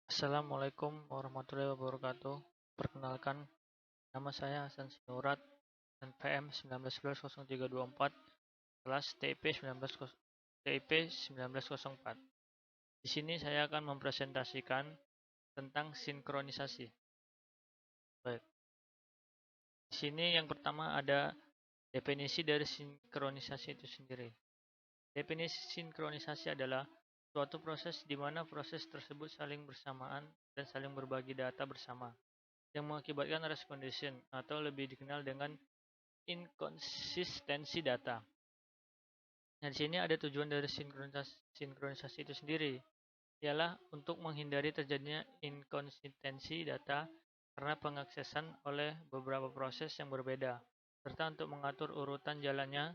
Assalamualaikum warahmatullahi wabarakatuh. Perkenalkan, nama saya Hasan Sinurat dan PM 19110324 kelas TIP 1904. Di sini saya akan mempresentasikan tentang sinkronisasi. Baik. Di sini yang pertama ada definisi dari sinkronisasi itu sendiri. Definisi sinkronisasi adalah suatu proses di mana proses tersebut saling bersamaan dan saling berbagi data bersama, yang mengakibatkan race condition atau lebih dikenal dengan inkonsistensi data. Nah, di sini ada tujuan dari sinkronisasi itu sendiri, ialah untuk menghindari terjadinya inkonsistensi data karena pengaksesan oleh beberapa proses yang berbeda, serta untuk mengatur urutan jalannya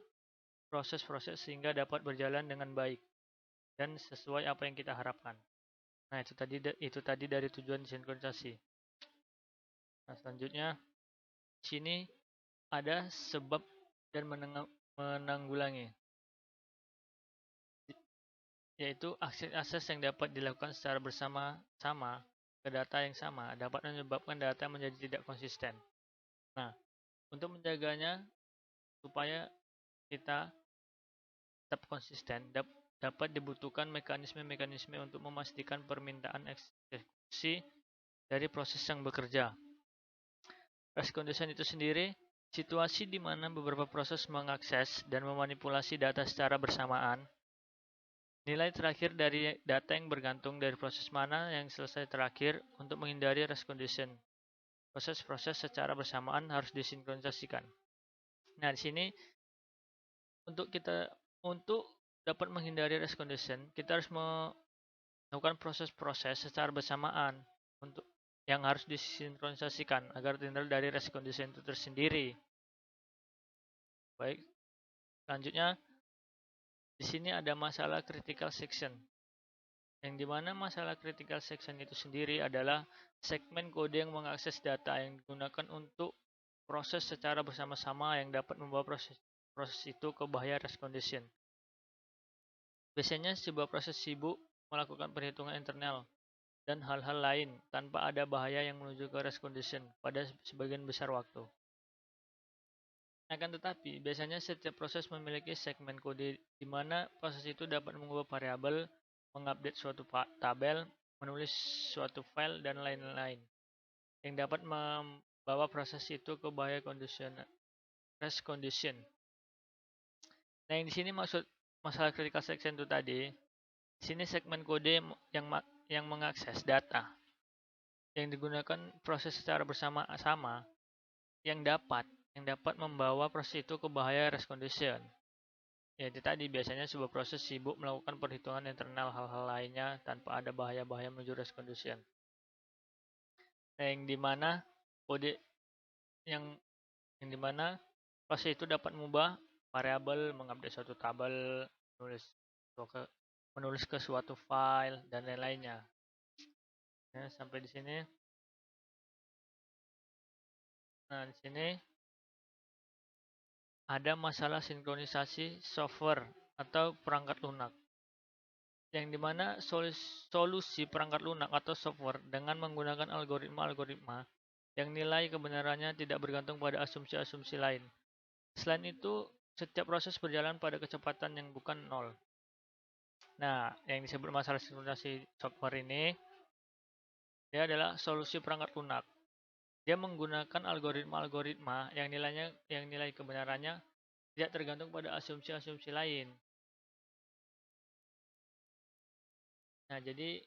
proses-proses sehingga dapat berjalan dengan baik dan sesuai apa yang kita harapkan. Nah, itu tadi dari tujuan sinkronisasi. Nah, selanjutnya di sini ada sebab dan menanggulangi, yaitu akses yang dapat dilakukan secara bersama-sama ke data yang sama dapat menyebabkan data menjadi tidak konsisten. Nah, untuk menjaganya supaya kita tetap konsisten, dapat dibutuhkan mekanisme-mekanisme untuk memastikan permintaan eksekusi dari proses yang bekerja. Race condition itu sendiri situasi di mana beberapa proses mengakses dan memanipulasi data secara bersamaan. Nilai terakhir dari data yang bergantung dari proses mana yang selesai terakhir. Untuk menghindari race condition, proses-proses secara bersamaan harus disinkronisasikan. Nah, di sini untuk dapat menghindari race condition, kita harus melakukan proses-proses secara bersamaan untuk yang harus disinkronisasikan agar terhindar dari race condition itu tersendiri. Baik, selanjutnya di sini ada masalah critical section, yang dimana masalah critical section itu sendiri adalah segmen kode yang mengakses data yang digunakan untuk proses secara bersama-sama yang dapat membawa proses itu ke bahaya race condition. Biasanya sebuah proses sibuk melakukan perhitungan internal dan hal-hal lain tanpa ada bahaya yang menuju ke race condition pada sebagian besar waktu. Akan tetapi, biasanya setiap proses memiliki segmen kode di mana proses itu dapat mengubah variabel, mengupdate suatu tabel, menulis suatu file, dan lain-lain, yang dapat membawa proses itu ke bahaya race condition. Nah, yang di sini maksud masalah critical section itu tadi, di sini segmen kode yang mengakses data yang digunakan proses secara bersama-sama yang dapat membawa proses itu ke bahaya race condition. Ya, itu tadi biasanya sebuah proses sibuk melakukan perhitungan internal hal-hal lainnya tanpa ada bahaya-bahaya menuju race condition. Nah, yang dimana kode yang dimana proses itu dapat mengubah variabel, mengupdate suatu tabel, menulis ke suatu file, dan lain-lainnya. Ya, sampai di sini. Nah, di sini ada masalah sinkronisasi software atau perangkat lunak, yang dimana solusi perangkat lunak atau software dengan menggunakan algoritma-algoritma yang nilai kebenarannya tidak bergantung pada asumsi-asumsi lain. Selain itu, setiap proses berjalan pada kecepatan yang bukan nol. Nah, yang disebut masalah sinkronisasi software ini, dia adalah solusi perangkat lunak. Dia menggunakan algoritma-algoritma yang nilai kebenarannya tidak tergantung pada asumsi-asumsi lain. Nah, jadi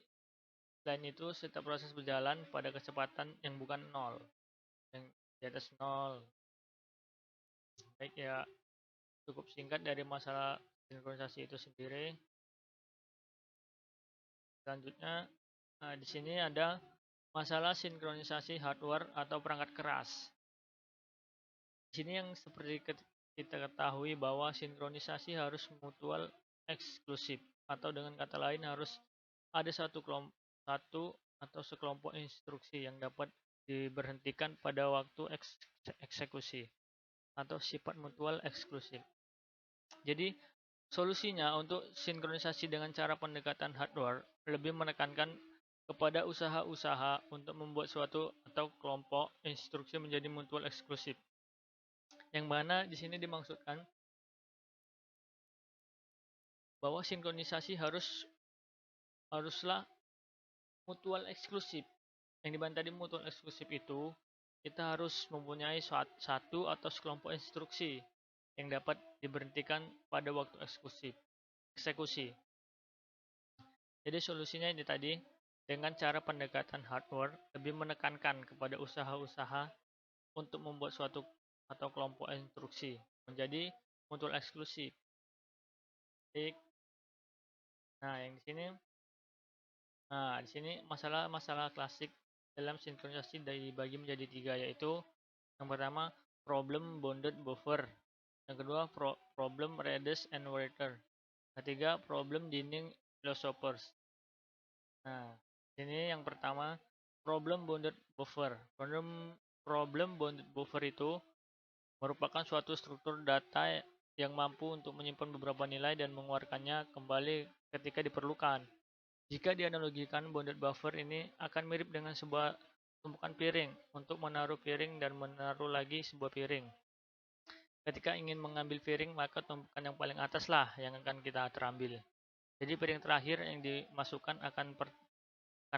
selain itu setiap proses berjalan pada kecepatan yang bukan nol, yang di atas nol. Baik ya, cukup singkat dari masalah sinkronisasi itu sendiri. Selanjutnya, di sini ada masalah sinkronisasi hardware atau perangkat keras. Di sini yang seperti kita ketahui bahwa sinkronisasi harus mutual eksklusif, atau dengan kata lain harus ada satu atau sekelompok instruksi yang dapat diberhentikan pada waktu eksekusi, atau sifat mutual eksklusif. Jadi, solusinya untuk sinkronisasi dengan cara pendekatan hardware lebih menekankan kepada usaha-usaha untuk membuat suatu atau kelompok instruksi menjadi mutual eksklusif. Yang mana di sini dimaksudkan bahwa sinkronisasi haruslah mutual eksklusif. Yang di tadi mutual eksklusif itu kita harus mempunyai satu atau sekelompok instruksi yang dapat diberhentikan pada waktu eksekusi. Jadi solusinya ini tadi dengan cara pendekatan hardware lebih menekankan kepada usaha-usaha untuk membuat suatu atau kelompok instruksi menjadi mutual eksklusif. Nah, di sini masalah klasik dalam sinkronisasi dibagi menjadi 3, yaitu yang pertama problem bounded buffer, yang kedua problem reduce and waiter, ketiga problem dinding philosophers. Nah, ini yang pertama problem bounded buffer. Problem bounded buffer itu merupakan suatu struktur data yang mampu untuk menyimpan beberapa nilai dan mengeluarkannya kembali ketika diperlukan. Jika dianalogikan, bounded buffer ini akan mirip dengan sebuah tumpukan piring untuk menaruh piring dan menaruh lagi sebuah piring. Ketika ingin mengambil piring, maka tumpukan yang paling atas lah yang akan kita terambil. Jadi piring terakhir yang dimasukkan akan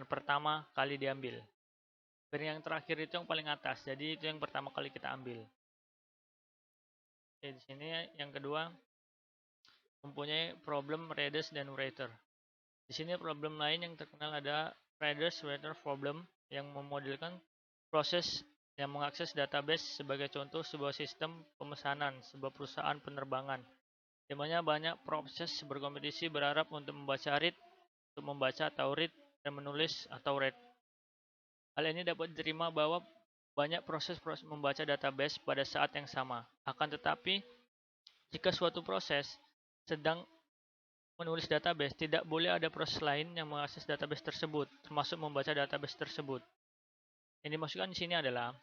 pertama kali diambil. Piring yang terakhir itu yang paling atas, jadi itu yang pertama kali kita ambil. Oke, di sini yang kedua mempunyai problem reduce dan waiter. Di sini problem lain yang terkenal ada reduce-waiter problem yang memodelkan proses yang mengakses database sebagai contoh sebuah sistem pemesanan sebuah perusahaan penerbangan, di mana banyak proses berkompetisi berharap untuk membaca read, untuk membaca atau read, dan menulis atau read. Hal ini dapat diterima bahwa banyak proses membaca database pada saat yang sama. Akan tetapi, jika suatu proses sedang menulis database, tidak boleh ada proses lain yang mengakses database tersebut, termasuk membaca database tersebut. Yang dimaksudkan di sini adalah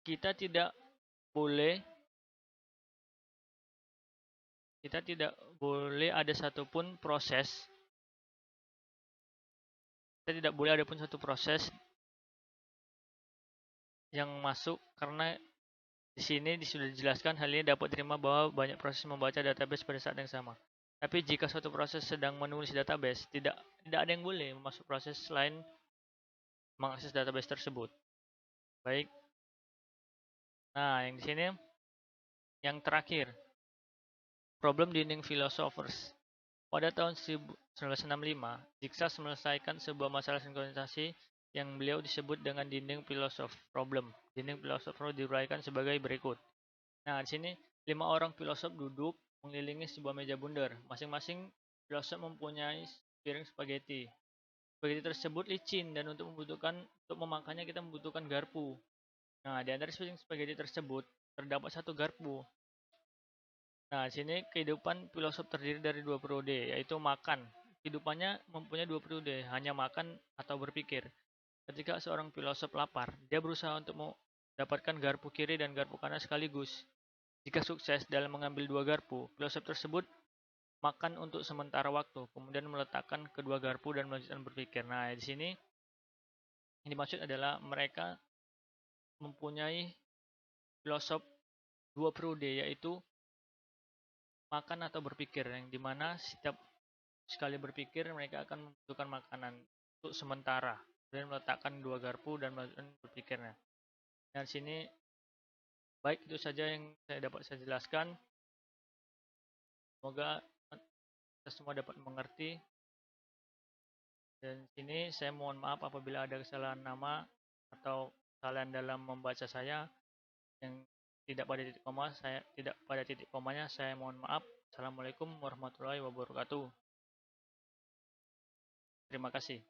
kita tidak boleh ada satupun proses, satu proses yang masuk, karena di sini sudah dijelaskan hal ini dapat diterima bahwa banyak proses membaca database pada saat yang sama. Tapi jika suatu proses sedang menulis database, tidak ada yang boleh masuk proses lain mengakses database tersebut. Baik. Nah, yang di sini yang terakhir, problem dinding philosophers. Pada tahun 1965, Zixas menyelesaikan sebuah masalah sinkronisasi yang beliau disebut dengan dinding filosof problem. Dinding filosof diuraikan sebagai berikut. Nah, di sini 5 orang filosof duduk mengelilingi sebuah meja bundar. Masing-masing filosof mempunyai piring spaghetti. Spaghetti tersebut licin dan untuk memakannya kita membutuhkan garpu. Nah, di antara piring spaghetti tersebut terdapat satu garpu. Nah, di sini kehidupan filosof terdiri dari 2 periode, yaitu makan. Kehidupannya mempunyai 2 periode, hanya makan atau berpikir. Ketika seorang filosof lapar, dia berusaha untuk mendapatkan garpu kiri dan garpu kanan sekaligus. Jika sukses dalam mengambil 2 garpu, filosof tersebut makan untuk sementara waktu, kemudian meletakkan kedua garpu dan melanjutkan berpikir. Nah, di sini yang dimaksud adalah mereka mempunyai filosof 2 periode, yaitu makan atau berpikir, yang dimana setiap sekali berpikir mereka akan membutuhkan makanan untuk sementara, dan meletakkan 2 garpu dan melanjutkan berpikirnya. Dan sini baik, itu saja yang saya jelaskan. Semoga kita semua dapat mengerti. Dan sini saya mohon maaf apabila ada kesalahan nama atau kesalahan dalam membaca saya yang tidak pada titik koma, saya mohon maaf. Assalamualaikum warahmatullahi wabarakatuh. Terima kasih.